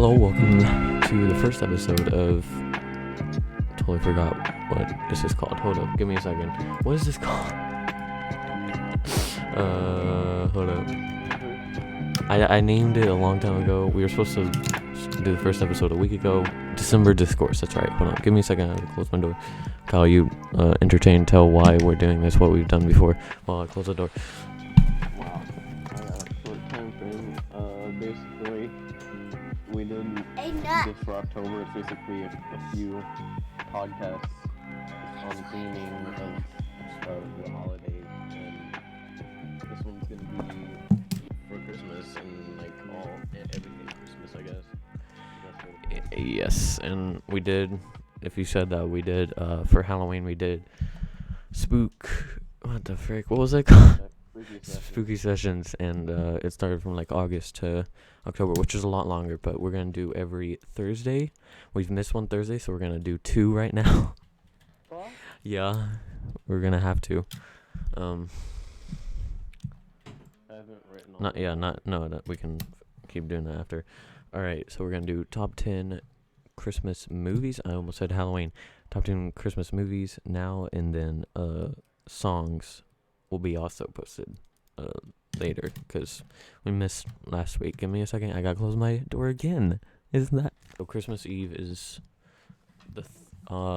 Hello, welcome to the first episode of. Totally forgot what this is called. Hold up, give me a second. What is this called? Hold up. I named it a long time ago. We were supposed to do the first episode a week ago. December Discourse. That's right. Hold on, give me a second. I have to close my door. Kyle, you entertain, tell why we're doing this, what we've done before, while I close the door. Wow. Short time frame. Basically, we did this for October. It's basically a few podcasts on theming of the holiday, and this one's gonna be for Christmas and like everything Christmas, I guess. Yes, and we did. If you said that, we did. For Halloween, we did Spook. What the frick? What was it called? Spooky Sessions, and it started from like August to October, which is a lot longer, but we're gonna do every Thursday. We've missed one Thursday, so we're gonna do 2 right now. Yeah, we're gonna have to. I haven't written all That we can keep doing that after. All right, so we're gonna do top 10 Christmas movies. I almost said Halloween. Top 10 Christmas movies now, and then songs will be also posted later because we missed last week. Give me a second. I gotta close my door again. Isn't that so? Christmas Eve is the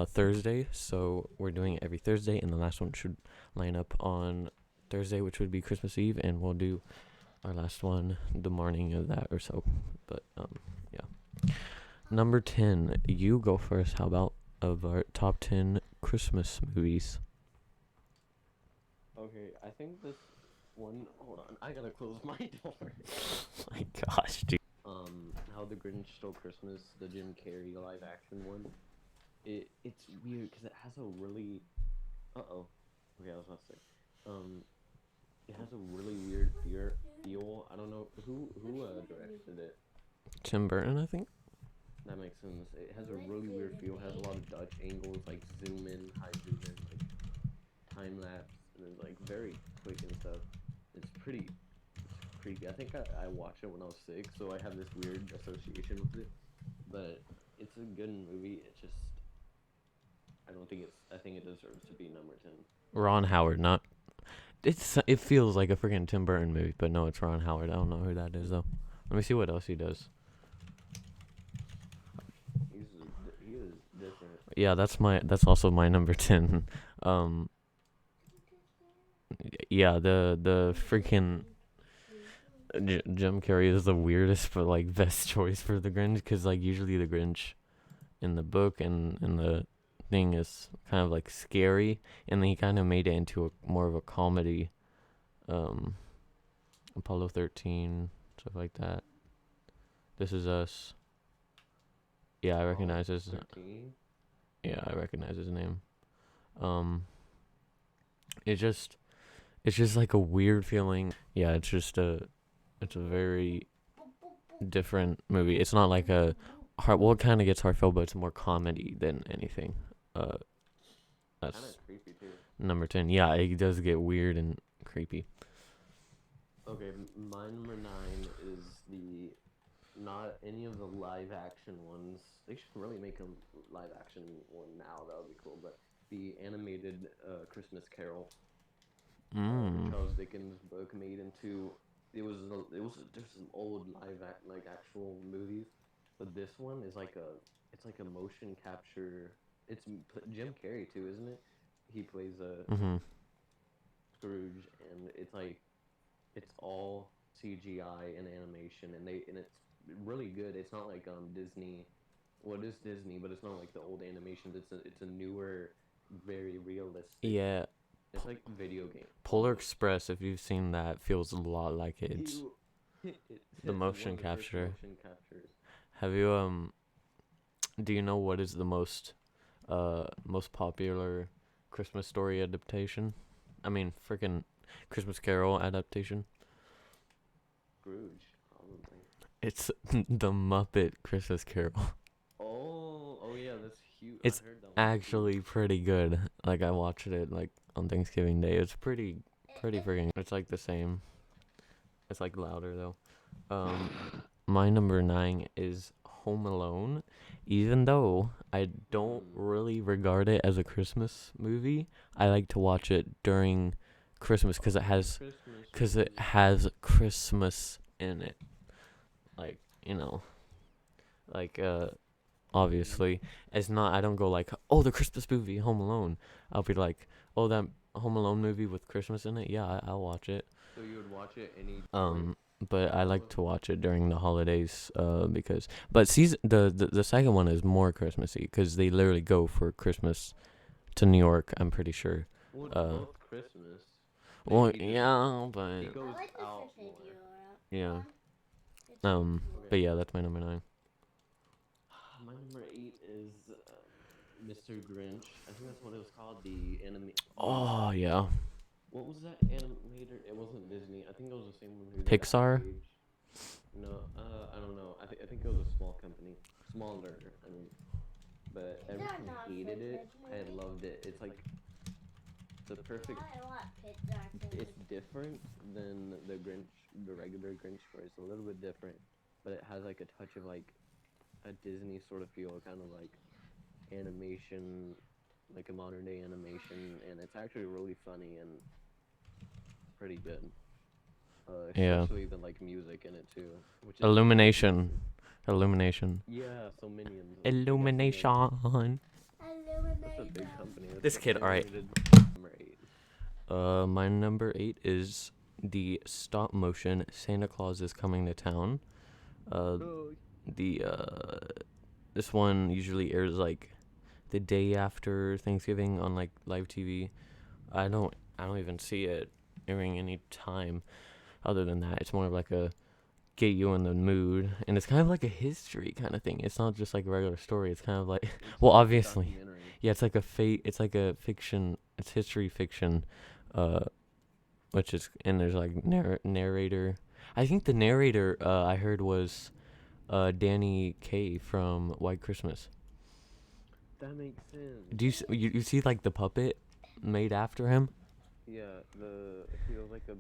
Thursday, so we're doing it every Thursday, and the last one should line up on Thursday, which would be Christmas Eve, and we'll do our last one the morning of that or so. But yeah. Number 10, you go first. How about of our top 10 Christmas movies? Okay, I think this one. Hold on, I gotta close my door. My gosh, dude. How the Grinch Stole Christmas, the Jim Carrey live action one. It's weird because it has a really. Okay, I was about to say. It has a really weird feel. I don't know who directed it. Tim Burton, I think. That makes sense. It has a really weird feel. It has a lot of Dutch angles, like zoom in, high zoom in, like time lapse, and then like very quick and stuff. It's pretty creepy. I think I watched it when I was 6, so I have this weird association with it. But it's a good movie. It just I think it deserves to be number 10. Ron Howard, not. It feels like a freaking Tim Burton movie, but no, it's Ron Howard. I don't know who that is though. Let me see what else he does. He is different. Yeah, that's also my number 10. Yeah, the freaking Jim Carrey is the weirdest but like best choice for the Grinch, because like usually the Grinch in the book and in the thing is kind of like scary, and then he kind of made it into more of a comedy. Apollo 13, stuff like that. This Is Us. Yeah, I recognize his. 13? Yeah, I recognize his name. It's just like a weird feeling. Yeah, it's a very different movie. It's not like a heart. Well, it kind of gets heartfelt, but it's more comedy than anything. That's Kind of creepy too. number 10. Yeah, it does get weird and creepy. Okay, my number 9 is not any of the live action ones. They should really make a live action one now. That would be cool. But the animated Christmas Carol, Charles Dickens book made into there's some old like actual movies, but this one is like a motion capture. It's Jim Carrey too, isn't it? He plays Scrooge, and it's all CGI and animation, and it's really good. It's not like Disney. Well, it is Disney, but it's not like the old animations. It's a newer, very realistic. Yeah. It's like a video game. Polar Express, if you've seen that, feels a lot like it. It's the motion capture. Have you do you know what is the most popular Christmas story adaptation? I mean, freaking Christmas Carol adaptation. Scrooge, probably. It's the Muppet Christmas Carol. Oh yeah, that's huge. It's I heard that one. actually pretty good. Like, I watched it like on Thanksgiving Day. It's pretty freaking. It's like the same. It's like louder though. My number 9 is Home Alone, even though I don't Mm. really regard it as a Christmas movie. I like to watch it during Christmas because it has Christmas Christmas in it. Like, you know, like obviously it's not. I don't go like, oh, the Christmas movie Home Alone. I'll be like, oh, that Home Alone movie with Christmas in it. Yeah, I'll watch it. So you would watch it any. But I like to watch it during the holidays, because but season the second one is more Christmassy because they literally go for Christmas to New York. I'm pretty sure. Well, it's Uh, both Christmas. Well, He just- yeah, He but goes I like the out fish more. yeah, It's but yeah, that's my number 9. My number 8 is Mr. Grinch. I think that's what it was called. The anime. Oh yeah, What was that animator? It wasn't Disney. I think it was the same one who did Pixar? Ice Age. No, I don't know. I think it was a small company, smaller. I mean, but Is that everyone not hated Pixar it. I movie? loved it. It's like the perfect. I want Pixar It's different than the Grinch, the regular Grinch story. It's a little bit different, but it has like a touch of like a Disney sort of feel, kind of like animation, like a modern day animation, and it's actually really funny and pretty good. Yeah. Especially the like music in it too. Which is Illumination. Yeah, so Minions. Illumination. That's a big company. That's This what kid, they alright. rated Number 8. My number 8 is the stop motion Santa Claus is Coming to Town. This one usually airs like the day after Thanksgiving on like live TV. I don't even see it airing any time other than that. It's more of like a get you in the mood, and it's kind of like a history kind of thing. It's not just like a regular story. It's kind of like well, obviously. Yeah, it's like it's like a fiction. It's history fiction, which is and there's like narrator. I think the narrator I heard was Danny Kaye from White Christmas. That makes sense. Do you see like the puppet made after him? Yeah, he was like a.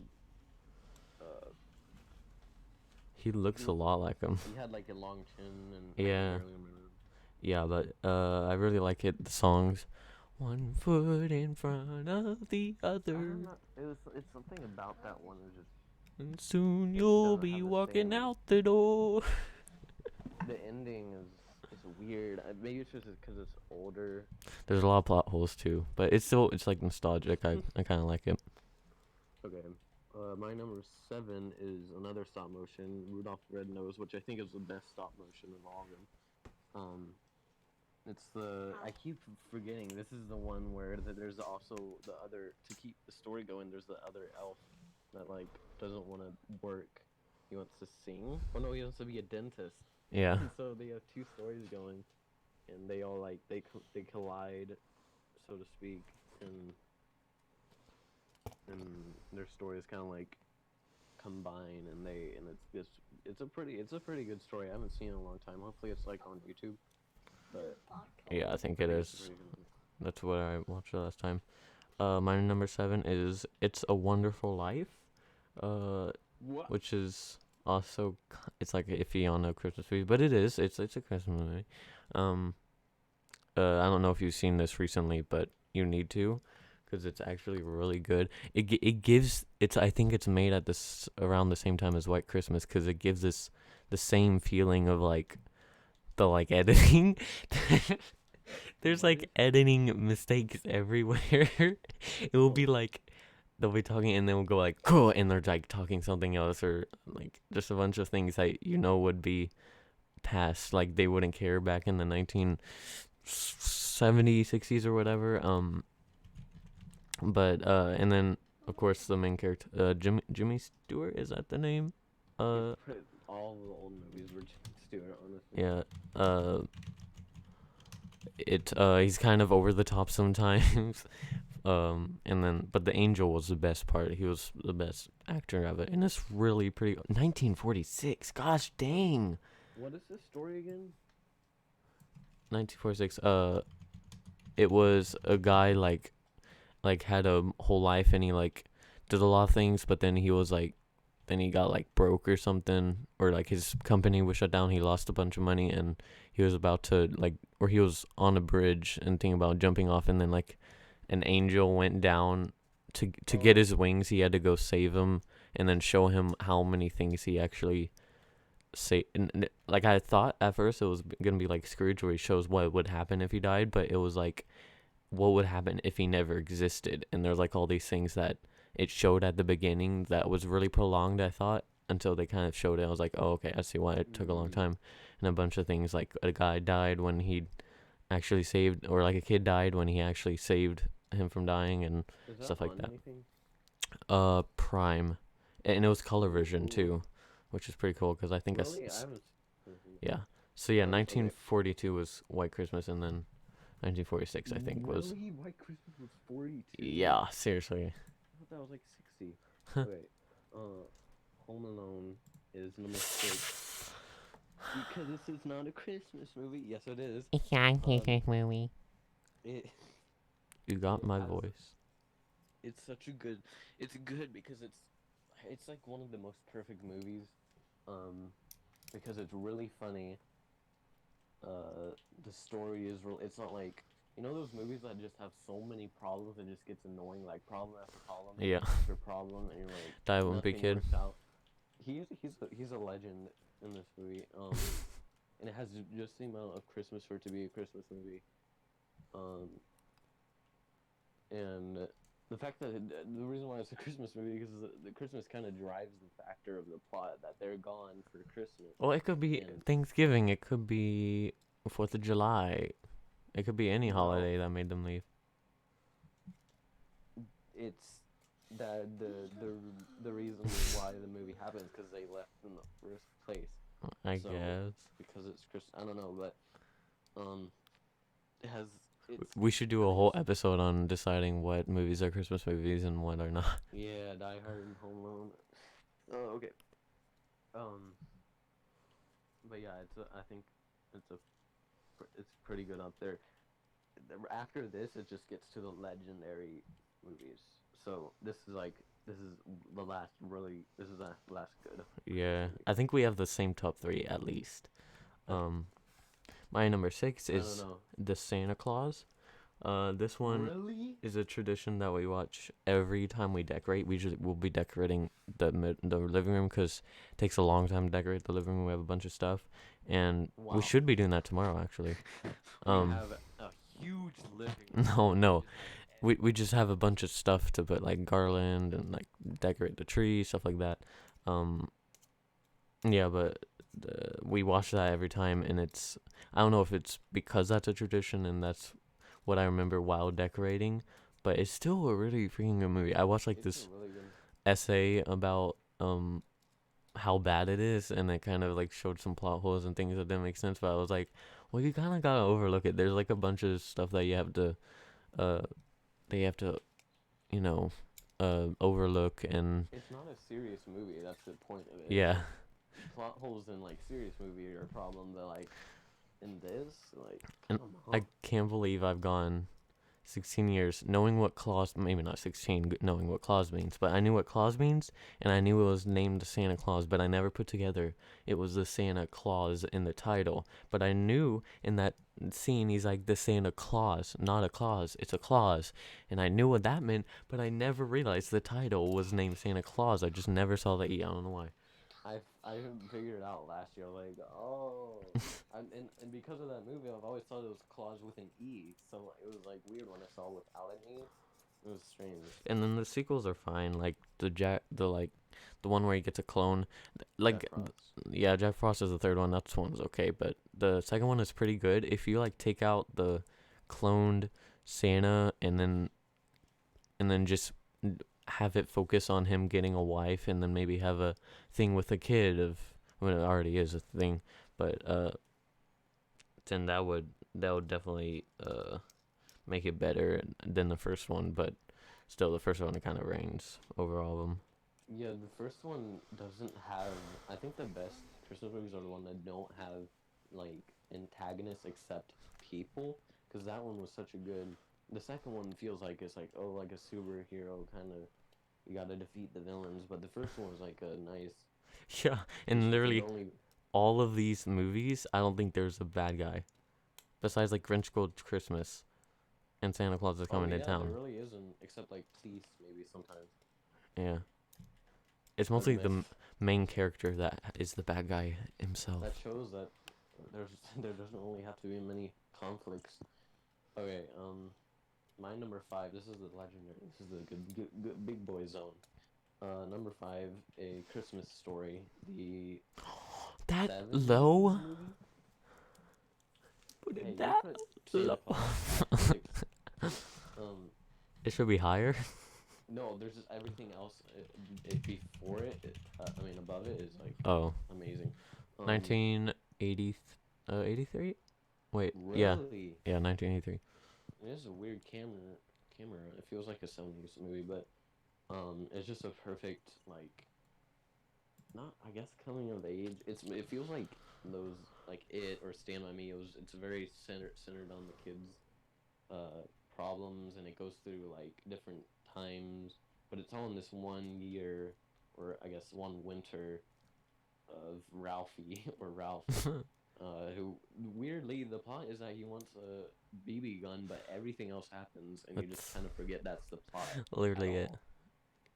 He looks a lot like him. He had like a long chin and. Yeah. Yeah, but I really like it. The songs, one foot in front of the other, It's something about that one. Is just and soon you'll doesn't be have the walking same- out the door. the ending is weird. Maybe it's just because it's older. There's a lot of plot holes too, but it's like nostalgic. I kind of like it. Okay. My number 7 is another stop motion, Rudolph the Red-Nosed, which I think is the best stop motion of all of them. It's I keep forgetting. This is the one where there's also the other, to keep the story going, there's the other elf that like doesn't want to work. He wants to sing. Oh no, he wants to be a dentist. Yeah. And so they have two stories going, and they all like they collide, so to speak, and their stories kind of like combine, and it's a pretty good story. I haven't seen it in a long time. Hopefully it's like on YouTube. But Yeah, I think it it's is. pretty good. That's what I watched last time. My number 7 is It's a Wonderful Life, What? which is also it's like iffy on a Christmas movie, but it is. It's a Christmas movie. I don't know if you've seen this recently, but you need to, because it's actually really good. It gives it's I think it's made at this around the same time as White Christmas, because it gives this the same feeling of like the like editing. There's like editing mistakes everywhere. It will be like they'll be talking and then we'll go like cool, and they're like talking something else, or like just a bunch of things that would be past, like they wouldn't care back in the 1970s, 60s or whatever. But and then of course the main character, Jimmy Stewart, is that the name? All the old movies were Jimmy Stewart, honestly. Yeah. He's kind of over the top sometimes. And then but the angel was the best part. He was the best actor of it. And it's really pretty 1946. Gosh dang. What is this story again? 1946. It was a guy like had a whole life, and he like did a lot of things, but then he was like then he got like broke or something, or like his company was shut down. He lost a bunch of money, and he was about to like, or he was on a bridge and thinking about jumping off, and then like an angel went down to get his wings. He had to go save him, and then show him how many things he actually say. And like I thought at first it was gonna be like Scrooge, where he shows what would happen if he died, but it was like what would happen if he never existed. And there's like all these things that it showed at the beginning that was really prolonged, I thought, until they kind of showed it. I was like, oh, okay, I see why it took a long time. And a bunch of things, like a guy died when he actually saved, or like a kid died when he actually saved him from dying, and Is that stuff like on that. anything? Prime. And it was color version Ooh. too, which is pretty cool because I think Really? I that's, haven't. yeah. So yeah, Okay. 1942 was White Christmas, and then 1946 I think was, Really? White Christmas was 42. yeah, seriously. I thought that was like 60. Wait. Home Alone is number 6. Because this is not a Christmas movie. Yes, it is. It's not a Christmas movie. It. You got It my has- voice. It's such a good. It's good because it's like one of the most perfect movies. Because it's really funny. The story is real. It's not like, you know, those movies that just have so many problems it just gets annoying, like problem after problem Yeah. after problem, and you're like, Die Wimpy nothing Kid. works out. He's a legend in this movie. And it has just the amount of Christmas for it to be a Christmas movie. And the fact that the reason why it's a Christmas movie because the Christmas kind of drives the factor of the plot that they're gone for Christmas. Well, it could be And- Thanksgiving. It could be 4th of July. It could be any No. holiday that made them leave. It's that the reason why the movie happens because they left in the first place I So- guess. because it's Chris. I don't know, but it has. It's, We should do a whole episode on deciding what movies are Christmas movies and what are not. yeah, Die Hard and Home Alone. Oh, okay. But yeah, I think it's pretty good up there. After this, it just gets to the legendary movies. So this is the last good. Yeah, I think we have the same top 3 at least. My number 6 I don't is know. the Santa Claus. This one Really? is a tradition that we watch every time we decorate. We'll be decorating the living room because it takes a long time to decorate the living room. We have a bunch of stuff, and Wow. we should be doing that tomorrow actually. We have a huge living room. No. We just have a bunch of stuff to put, like garland and like decorate the tree, stuff like that. Yeah, but we watch that every time, and I don't know if it's because that's a tradition and that's what I remember while decorating, but it's still a really freaking good movie. I watched like It's this a really good. essay about how bad it is, and it kind of like showed some plot holes and things that didn't make sense, but I was like, well, you kind of gotta overlook it. There's like a bunch of stuff that you have to you know overlook, and It's not a serious movie. That's the point of it. yeah. Plot holes in like serious movie are a problem, but like in this, like And come I on. can't believe I've gone 16 years knowing what clause, maybe not 16 knowing what clause means, but I knew what clause means, and I knew it was named Santa Claus, but I never put together it was the Santa Claus in the title. But I knew in that scene he's like the Santa Claus, not a clause, it's a clause, and I knew what that meant, but I never realized the title was named Santa Claus. I just never saw the E. I don't know why. I figured it out last year. Like, oh, and because of that movie, I've always thought it was Claus with an E. So it was like weird when I saw it without an E. It was strange. And then the sequels are fine, like the one where he gets a clone, like Jack Frost. yeah, Jack Frost is the third one. That one's okay, but the second one is pretty good. If you like take out the cloned Santa and then just have it focus on him getting a wife, and then maybe have a thing with a kid of, well, it already is a thing, but then that would definitely make it better than the first one. But still, the first one kind of reigns over all of them. Yeah, the first one doesn't have. I think the best Christmas movies are the one that don't have like antagonists except people, because that one was such a good. The second one feels like it's like, oh, like a superhero kind of you gotta defeat the villains. But the first one was like a nice. Yeah, and It's the literally only. all of these movies, I don't think there's a bad guy. Besides like Grinch Stole Christmas and Santa Claus is Oh coming to yeah, there town. really isn't, except like Please maybe sometimes. Yeah. It's But mostly the nice. main character that is the bad guy himself. That shows that there's there doesn't only have to be many conflicts. Okay, my number 5. This is the legendary. This is the good big boy zone. Number 5, A Christmas Story, the That 70s low? movie. Put Hey, it you that put low. Santa Claus at 6. It should be higher. No, there's just everything else. It before it, I mean above it is like Oh, amazing. 1980, 83? Wait, yeah, Really, yeah, 1983. this is a weird camera. Camera. It feels like a 70s movie, but it's just a perfect like not I guess coming of age. It feels like those like It or Stand By Me. It's very centered on the kids' problems, and it goes through like different times, but it's all in this one year, or I guess one winter of Ralphie or Ralph. Who weirdly the plot is that he wants a BB gun, but everything else happens, and you just That's kind of forget that's the plot at literally it. all.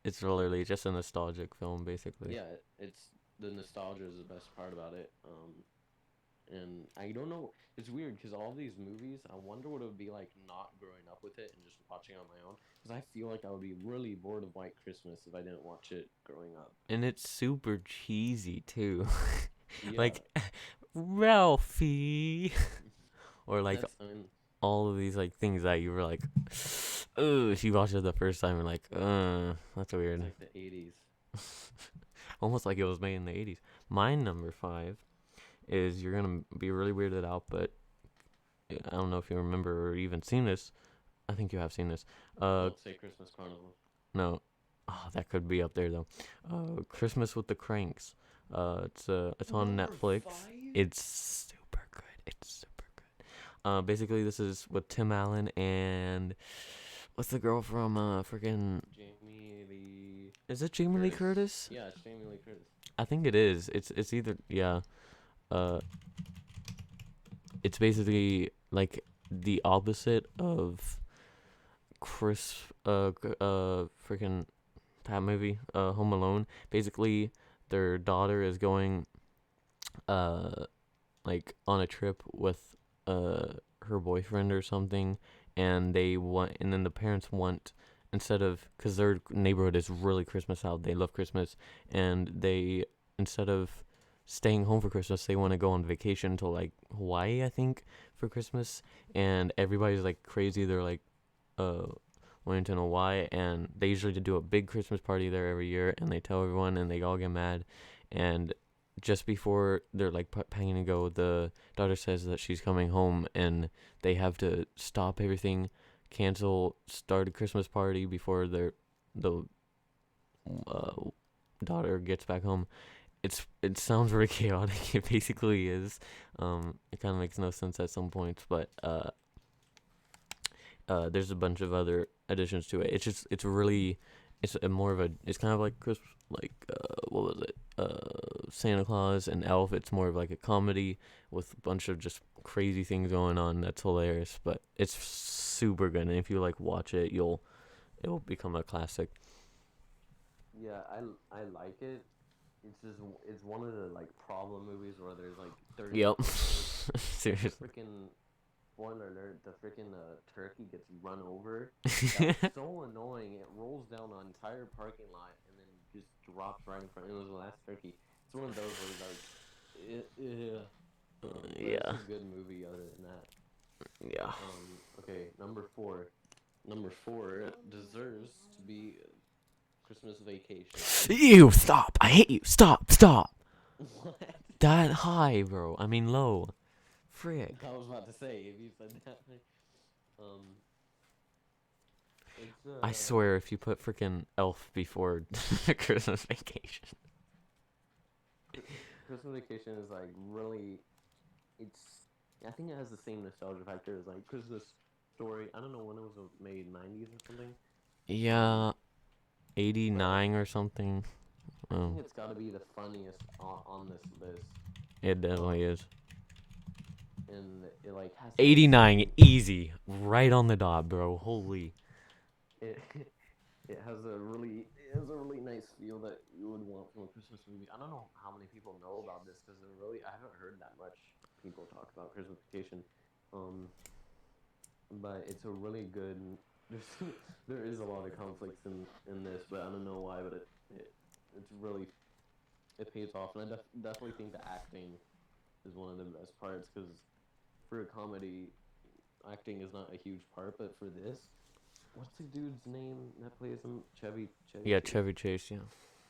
It's literally just a nostalgic film, basically. Yeah, it's the nostalgia is the best part about it. And I don't know. It's weird because all these movies, I wonder what it would be like not growing up with it and just watching on my own. Because I feel like I would be really bored of White Christmas if I didn't watch it growing up. And it's super cheesy, too. Yeah, Like, Ralphie. Or like that's I mean, all of these like things that you were like, oh, if you watched it the first time, you're like, that's it's weird. like the '80s. Almost like it was made in the 80s. My number 5 is you're gonna be really weirded out, but I don't know if you remember or even seen this. I think you have seen this. Don't say Christmas Carnival. No, oh, that could be up there though. Christmas with the Cranks. It's on Number Netflix. 5? It's super good. It's super good. Basically this is with Tim Allen and what's the girl from freaking? Jamie Lee. Is it Jamie Lee Curtis? Yeah, it's Jamie Lee Curtis. I think it is. It's either yeah. Uh, it's basically like the opposite of freaking that movie, Home Alone. Basically, their daughter is going, like on a trip with her boyfriend or something, and then the parents want instead of because their neighborhood is really Christmas out. They love Christmas, and they instead of staying home for Christmas, they want to go on vacation to like Hawaii, I think, for Christmas, and everybody's like crazy. They're like, went to Hawaii, and they usually do a big Christmas party there every year, and they tell everyone, and they all get mad, and just before they're like packing to go, the daughter says that she's coming home, and they have to stop everything, start a Christmas party before the uh, daughter gets back home. It sounds really chaotic. It basically is. It kind of makes no sense at some points, but there's a bunch of other additions to it. It's really it's a more of a it's kind of like what was it? Santa Claus and Elf. It's more of like a comedy with a bunch of just crazy things going on. That's hilarious, but it's super good. And if you like watch it, it'll become a classic. Yeah, I like it. It's one of the like problem movies where there's like 30 Yep. episodes. Seriously. Freaking spoiler alert, the freaking turkey gets run over. That's so annoying. It rolls down an entire parking lot and then just drops right in front. It was the last turkey. It's one of those where it's like, but Yeah. it's a good movie other than that. Yeah. Okay, number 4. Number 4 deserves to be Christmas Vacation. You stop. I hate you. Stop. What? That high, bro. I mean low. Frick. I was about to say if you said that. It's I swear, if you put freaking Elf before Christmas Vacation. Christmas Vacation is like really. I think it has the same nostalgia factor as like Christmas Story. I don't know when it was made, 90s or something. Yeah, 89 or something. I Oh, think it's got to be the funniest on this list, it definitely is. and it like has that 89, same- easy, right on the dot, bro. Holy. It it has a really nice feel that you would want from a Christmas movie. I don't know how many people know about this because I haven't heard that much people talk about Christmas Vacation. But it's a really good. There's there is a lot of conflicts in this, but I don't know why. But it's really it pays off, and I definitely think the acting is one of the best parts because for a comedy, acting is not a huge part, but for this, what's the dude's name that plays him? Chevy. Yeah, Chase? Chevy Chase, yeah.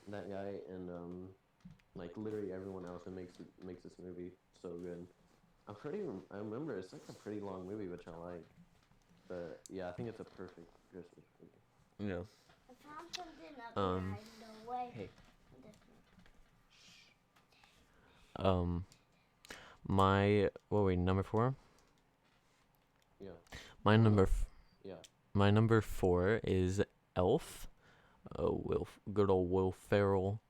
That guy, and like literally everyone else that makes this movie so good. I remember it's like a pretty long movie, which I like. But yeah, I think it's a perfect Christmas movie. Yeah. I found something up Um, here hiding away. Hey. Number 4? Yeah. My Yeah. my number 4 is Elf. Good old Will Ferrell.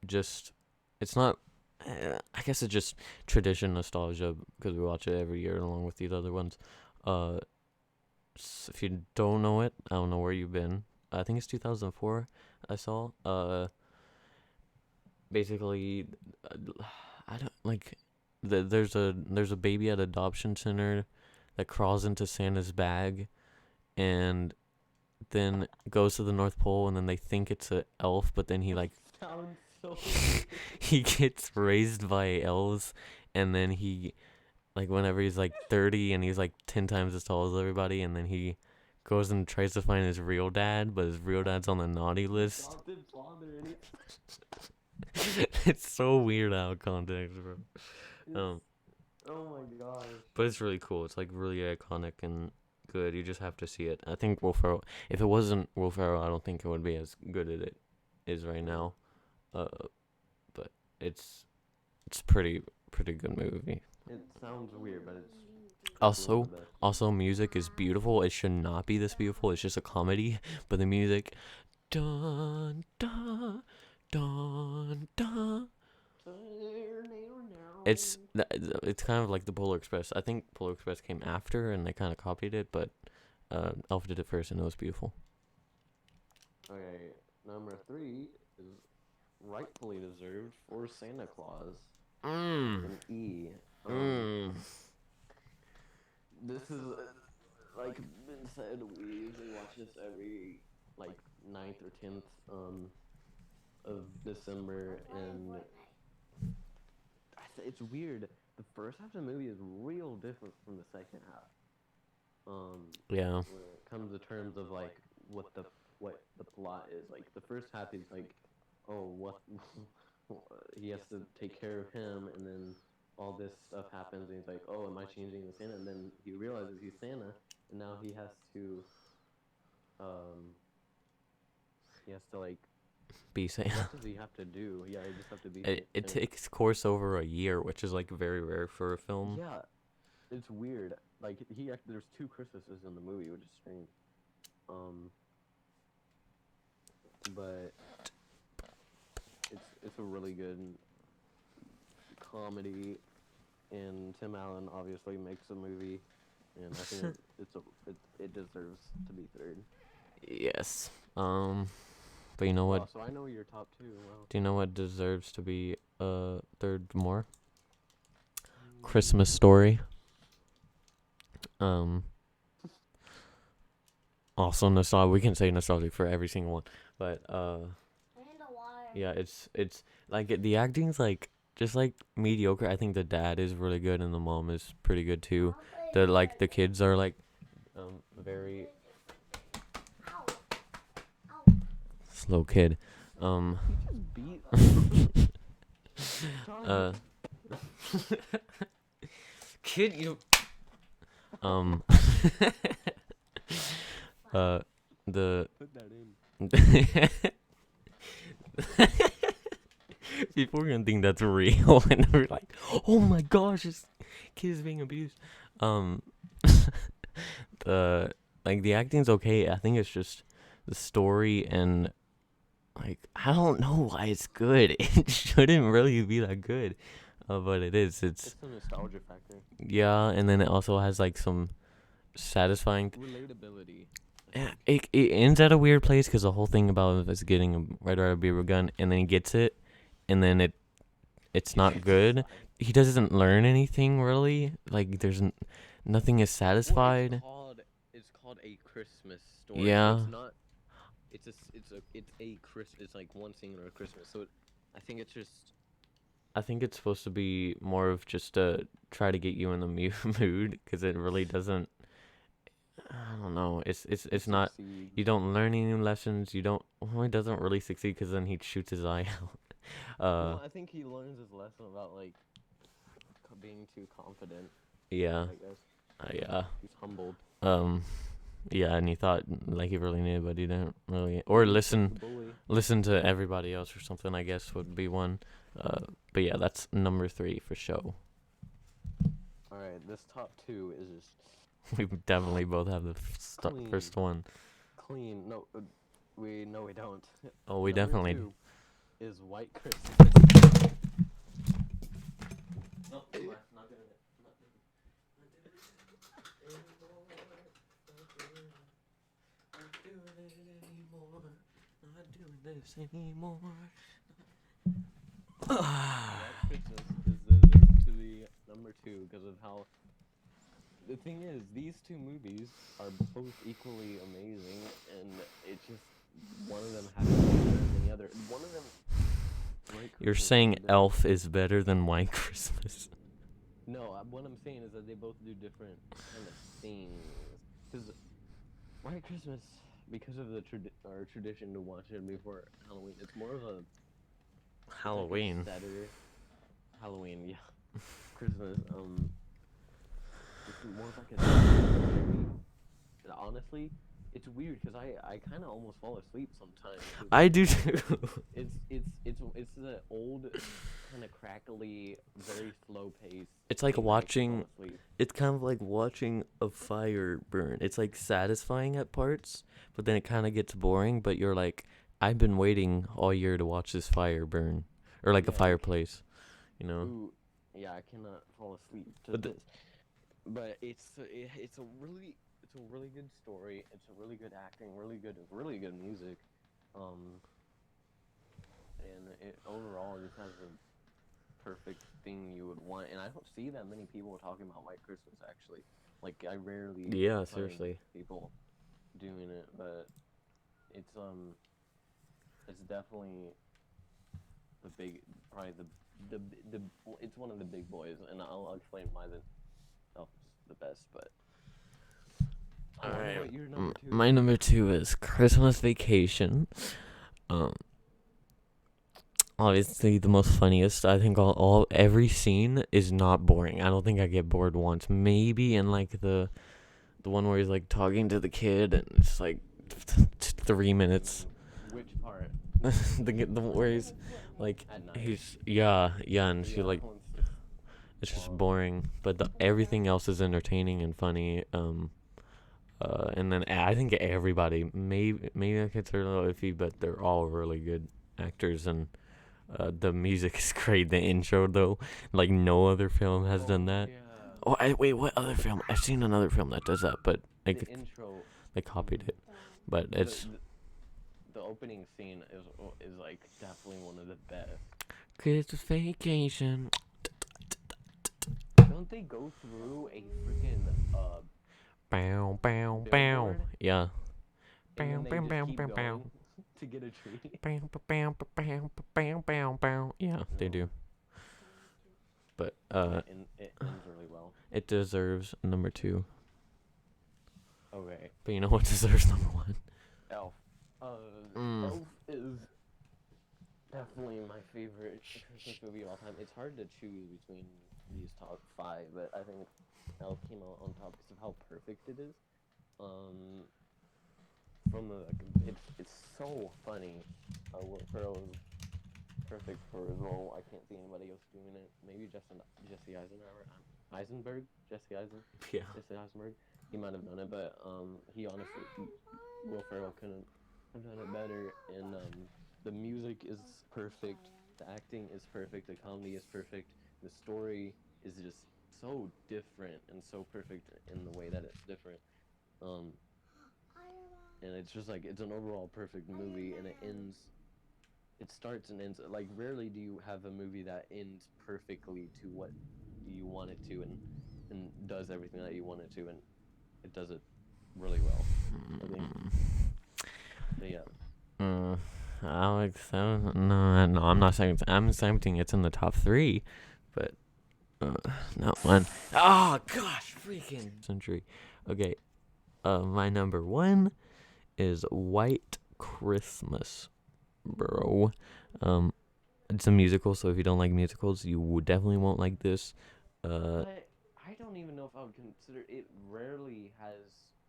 Just, it's not, I guess it's just tradition nostalgia because we watch it every year along with these other ones. If you don't know it, I don't know where you've been. I think it's 2004 I saw. Basically, I don't like. There's a baby at adoption center that crawls into Santa's bag, and then goes to the North Pole, and then they think it's a elf, but then he like Sounds so. he gets raised by elves, and then he like whenever he's like 30 and he's like 10 times as tall as everybody, and then he goes and tries to find his real dad, but his real dad's on the naughty list. Adopted father, and It's so weird out of context, bro. it's- oh my gosh. But it's really cool. It's like really iconic and good. You just have to see it. I think Will Ferrell. If it wasn't Will Ferrell, I don't think it would be as good as it is right now. But it's pretty good movie. It sounds weird, but it's Also, the best. Also, music is beautiful. It should not be this beautiful. It's just a comedy, but the music, dun dun dun dun. It's kind of like the Polar Express. I think Polar Express came after, and they kind of copied it, but Elf did it first, and it was beautiful. Okay, number 3 is rightfully deserved for Santa Claus. An E. This is like been said. We usually watch this every like 9th or 10th of December, and it's weird. The first half of the movie is real different from the second half. Yeah. When it comes to terms of like what the plot is. Like the first half is like, oh, what he has to take care of him, and then all this stuff happens, and he's like, oh, am I changing the Santa? And then he realizes he's Santa, and now he has to like, Be Santa. what does he have to do? Yeah, he just have to be. It Santa. takes course over a year, which is like very rare for a film. Yeah, it's weird. Like there's 2 Christmases in the movie, which is strange. But it's a really good comedy, and Tim Allen obviously makes a movie, and I think it deserves to be 3rd. Yes. But you know what? Wow, so I know your top 2. Wow. Do you know what deserves to be 3rd more? Christmas Story. Also nostalgia. We can say nostalgic for every single one, but And the water. yeah, it's like the acting's like just like mediocre. I think the dad is really good and the mom is pretty good too. The kids are like very Ow. slow kid. Beat. Kid, you. The Put that in. people are gonna think that's real, and we're like, "Oh my gosh, this kid is being abused." The acting's okay. I think it's just the story and like I don't know why it's good. It shouldn't really be that good, but it is. It's It's the nostalgia factor. yeah, and then it also has like some satisfying. Relatability. Yeah, it ends at a weird place because the whole thing about him is getting a Red Ryder beaver gun, and then he gets it, and then it's not good. He doesn't learn anything really. Like nothing is satisfied. It's called a Christmas story. Yeah. So it's not. It's a Chris. It's like one singular Christmas. So I think it's just. I think it's supposed to be more of just to try to get you in the mood because it really doesn't. I don't know. It's not. succeed. You don't learn any new lessons. You don't. Well, he doesn't really succeed because then he shoots his eye out. Well, I think he learns his lesson about like being too confident. Yeah. I guess Yeah. he's humbled. Yeah, and he thought like he really knew, but he didn't really. Or The bully. listen to everybody else or something. I guess would be one. But yeah, that's number 3 for show. All right, this top 2 is just We definitely both have the Clean. first one. clean. No, we don't. Oh, we Number definitely. 2 is White Christmas. White Christmas is deserved to be number 2 because of how. The thing is, these two movies are both equally amazing, and it's just one of them has to be better than the other. One of them. White You're Christmas saying is the- Elf is better than White Christmas? No, what I'm saying is that they both do different kind of things. Because White Christmas, because of the our tradition to watch it before Halloween, it's more of a Halloween. Like a Saturday. Halloween, yeah. Christmas. It's more of like a Saturday movie. And honestly, it's weird because I kind of almost fall asleep sometimes. 'cause I do too. it's the old kind of crackly, very slow pace. It's like thing that makes me fall watching. asleep. It's kind of like watching a fire burn. It's like satisfying at parts, but then it kind of gets boring. But you're like, I've been waiting all year to watch this fire burn, or like a Yeah, like- fireplace, you know. Ooh, yeah, I cannot fall asleep to But the- this. But it's a really good story. It's a really good acting, really good music. And it overall just has the perfect thing you would want. And I don't see that many people talking about White Christmas actually. Like I rarely Yeah, find seriously. people doing it, but it's definitely the big probably the it's one of the big boys, and I'll explain why the Elf's the best, but I don't know what your number 2 My number 2 is Christmas Vacation. Obviously the most funniest. I think every scene is not boring. I don't think I get bored once. Maybe in like the one where he's like talking to the kid and it's like 3 minutes. Which part? the where he's like At night. and she like That one's just- it's just boring. But everything else is entertaining and funny. And then I think everybody maybe I consider a little iffy, but they're all really good actors and. The music is great. The intro, though, like no other film has done that. Yeah. Oh, wait, what other film? I've seen another film that does that, but like The intro. they copied it. But it's The opening scene is like definitely one of the best. Christmas Vacation. Don't they go through a freaking Bow, bow, bow. Billboard? Yeah. and then they Bow, just bow, keep bow, going to get a tree? Bow, bow, bow, bow, bow, bow, bow. Yeah, they do. But And it ends really well. it deserves number 2. Okay. But you know what deserves number 1? Elf. Mm. Elf is definitely my favorite Christmas movie of all time. It's hard to choose between these top 5, but I think Elf came out on top because of how perfect it is. From the it's so funny. Will Ferrell is perfect for his role. I can't see anybody else doing it. Maybe Jesse Eisenberg. Jesse Yeah. Eisenberg. He might have done it, but he honestly, Will Ferrell couldn't I've done it better, and the music is perfect, the acting is perfect, the comedy is perfect, the story is just so different and so perfect in the way that it's different. Um, and it's just like it's an overall perfect movie, and it ends. It starts and ends like rarely do you have a movie that ends perfectly to what you want it to, and does everything that you want it to, and it does it really well. I think. But yeah. Alex, no, I'm not saying. I'm saying it's in the top 3, but not one. Oh gosh, freaking century. Okay, my number 1 is White Christmas, bro. It's a musical, so if you don't like musicals, you definitely won't like this. But I don't even know if I would consider it. Rarely has.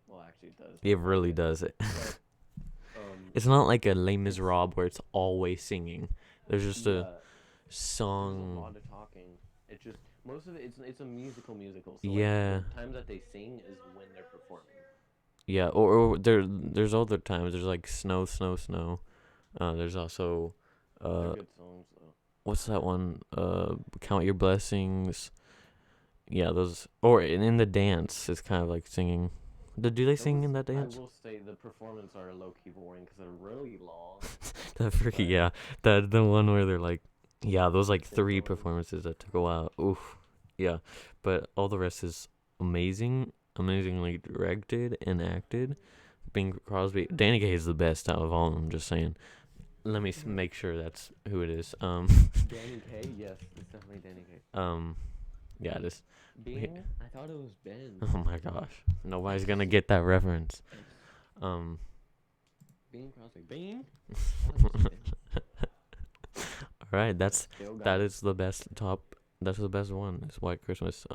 Well, actually, it does. It really does it. But, It's not like a Les Miserables where it's always singing. There's just yeah, a there's a song. lot of talking. It's just most of it. It's a musical. So Yeah. Like, the times that they sing is when they're performing. Yeah, or there's other times. There's like Snow. There's also They're good songs though. what's that one? Count Your Blessings. Yeah, those. Or in the dance, it's kind of like singing. Do they sing in that dance? I will say the performances are low key boring because they're really long. That freaky, But- yeah. The one where they're like, yeah, those like 3 Sing-along. performances that took a while. Oof, yeah. But all the rest is amazingly directed and acted. Bing Crosby, Danny Kaye is the best out of all of them. Just saying. Let me make sure that's who it is. Danny Kaye, yes, it's definitely Danny Kaye. Yeah, this. Bing, I thought it was Ben. Oh my gosh, nobody's gonna get that reference. Bing Crosby. Bing. All right, that is the best top. That's the best one. It's White Christmas.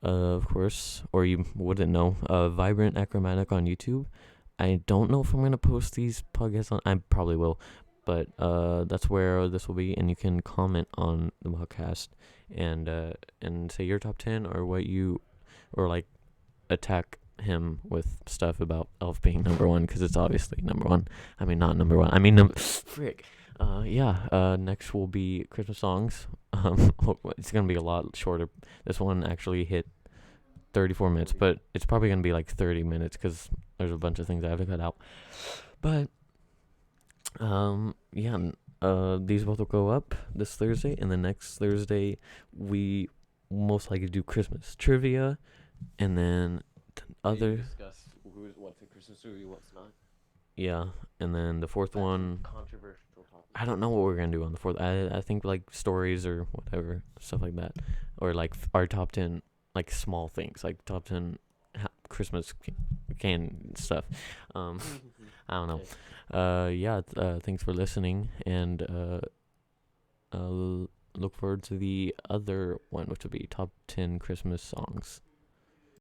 Of course, or you wouldn't know. Vibrant Achromatic on YouTube. I don't know if I'm gonna post these podcasts on. I probably will, but that's where this will be, and you can comment on the podcast and say your top 10 or what you, or like attack him with stuff about Elf being number 1 because it's obviously number 1. I mean not number 1. I mean frick. Next will be Christmas songs. It's gonna be a lot shorter. This one actually hit 34 minutes, but it's probably gonna be like 30 minutes because there's a bunch of things I have to cut out. But these both will go up this Thursday, and the next Thursday we most likely do Christmas trivia, and then other discuss what's a Christmas movie, what's not. and then the fourth one. Controversial topic. I don't know what we're gonna do on the 4th. I think like stories or whatever, stuff like that, or like our top 10 like small things, like top 10 Christmas can stuff. I don't know. Thanks for listening, and look forward to the other one, which will be top 10 Christmas songs.